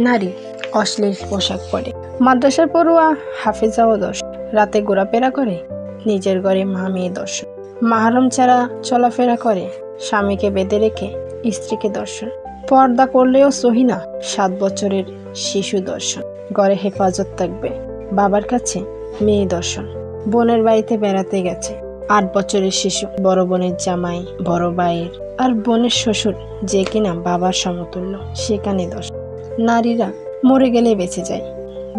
নারী অশ্লীল পোশাক পরে, মাদ্রাসার পড়ুয়া হাফেজাও দর্শন, রাতে ঘোরাফেরা করে, নিজের ঘরে মা মেয়ে দর্শন, মাহরম ছাড়া চলাফেরা করে, স্বামীকে বেঁধে রেখে স্ত্রীকে দর্শন, পর্দা করলেও সহিনা 7 বছরের শিশু দর্শন, ঘরে হেফাজত থাকবে, বাবার কাছে মেয়ে দর্শন, বোনের বাড়িতে বেড়াতে গেছে, 8 বছরের শিশু, বড় বোনের জামাই, বড় ভাইয়ের আর বোনের শ্বশুর যে কিনা বাবার সমতুল্য, সেখানে দর্শন। নারীরা মরে গেলে বেঁচে যায়,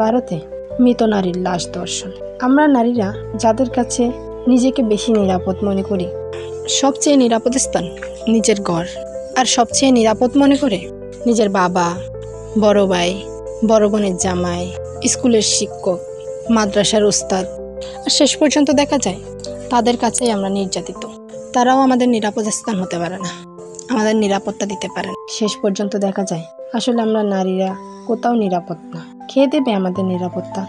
ভারতে মৃত নারীর লাশ দর্শন। আমরা নারীরা যাদের কাছে নিজেকে বেশি নিরাপদ মনে করি, সবচেয়ে নিরাপদ স্থান নিজের ঘর, আর সবচেয়ে নিরাপদ মনে করে নিজের বাবা, বড় ভাই, বড় বোনের জামাই, স্কুলের শিক্ষক, মাদ্রাসার উস্তাদ, আর শেষ পর্যন্ত দেখা যায় তাদের কাছেই আমরা নির্যাতিত। তারাও আমাদের নিরাপদ স্থান হতে পারে না, আমাদের নিরাপত্তা দিতে পারে না। শেষ পর্যন্ত দেখা যায় আসলে আমরা নারীরা কোথাও নিরাপদ না। কে দেবে আমাদের নিরাপত্তা?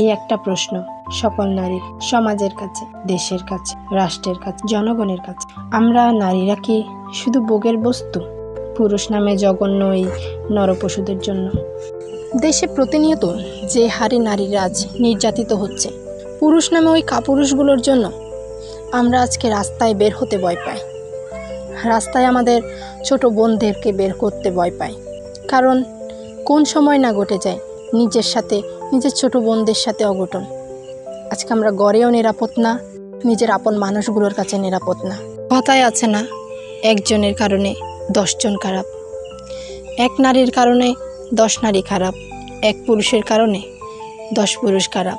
এই একটা প্রশ্ন সকল নারীর, সমাজের কাছে, দেশের কাছে, রাষ্ট্রের কাছে, জনগণের কাছে। আমরা নারীরা কি শুধু ভোগের বস্তু, পুরুষ নামে জঘন্য এই নরপশুদের জন্য? দেশে প্রতিনিয়ত যে হারে নারীরা আজ নির্যাতিত হচ্ছে পুরুষ নামে ওই কাপুরুষগুলোর জন্য, আমরা আজকে রাস্তায় বের হতে ভয় পাই। রাস্তায় আমাদের ছোট বোনদেরকে বের করতে ভয় পাই, কারণ কোন সময় না ঘটে যায় নিজের সাথে, নিজের ছোট বোনদের সাথে অঘটন। আজকে আমরা ঘরেও নিরাপদ না, নিজের আপন মানুষগুলোর কাছে নিরাপদ না। কথায় আছে না, একজনের কারণে 10 জন খারাপ, এক নারীর কারণে 10 নারী খারাপ, এক পুরুষের কারণে 10 পুরুষ খারাপ।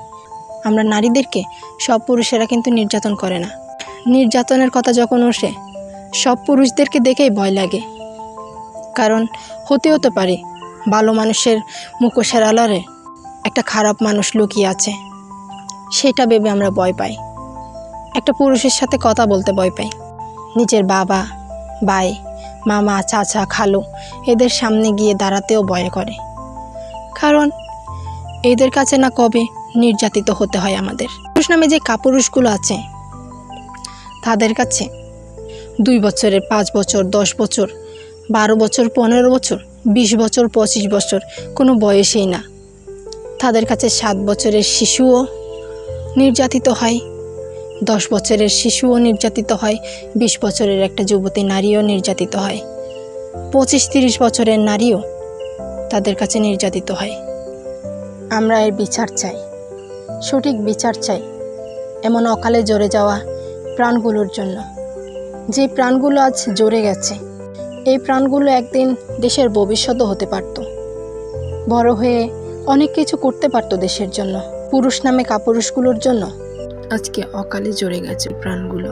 আমরা নারীদেরকে সব পুরুষেরা কিন্তু নির্যাতন করে না। নির্যাতনের কথা যখন ওঠে সব পুরুষদেরকে দেখেই ভয় লাগে, কারণ হতেও তো পারে ভালো মানুষের মুখোশের আড়ালে একটা খারাপ মানুষ লুকিয়ে আছে, সেটা ভেবে আমরা ভয় পাই। একটা পুরুষের সাথে কথা বলতে ভয় পাই, নিজের বাবা, ভাই, মামা, চাচা, খালু এদের সামনে গিয়ে দাঁড়াতেও ভয় করে, কারণ এদের কাছে না কবে নির্যাতিত হতে হয় আমাদের। পুরুষ নামে যে কাপুরুষগুলো আছে তাদের কাছে 2 বছরের, 5 বছর, 10 বছর, 12 বছর, 15 বছর, 20 বছর, 25 বছর কোনো বয়সেই না। তাদের কাছে 7 বছরের শিশুও নির্যাতিত হয়, 10 বছরের শিশুও নির্যাতিত হয়, 20 বছরের একটা যুবতী নারীও নির্যাতিত হয়, 25-30 বছরের নারীও তাদের কাছে নির্যাতিত হয়। আমরা এর বিচার চাই, সঠিক বিচার চাই এমন অকালে ঝরে যাওয়া প্রাণগুলোর জন্য। যে প্রাণগুলো আজ ঝরে গেছে, এই প্রাণগুলো একদিন দেশের ভবিষ্যৎও হতে পারত, বড় হয়ে অনেক কিছু করতে পারত দেশের জন্য। পুরুষ নামে কাপুরুষগুলোর জন্য আজকে অকালে ঝরে গেছে প্রাণগুলো।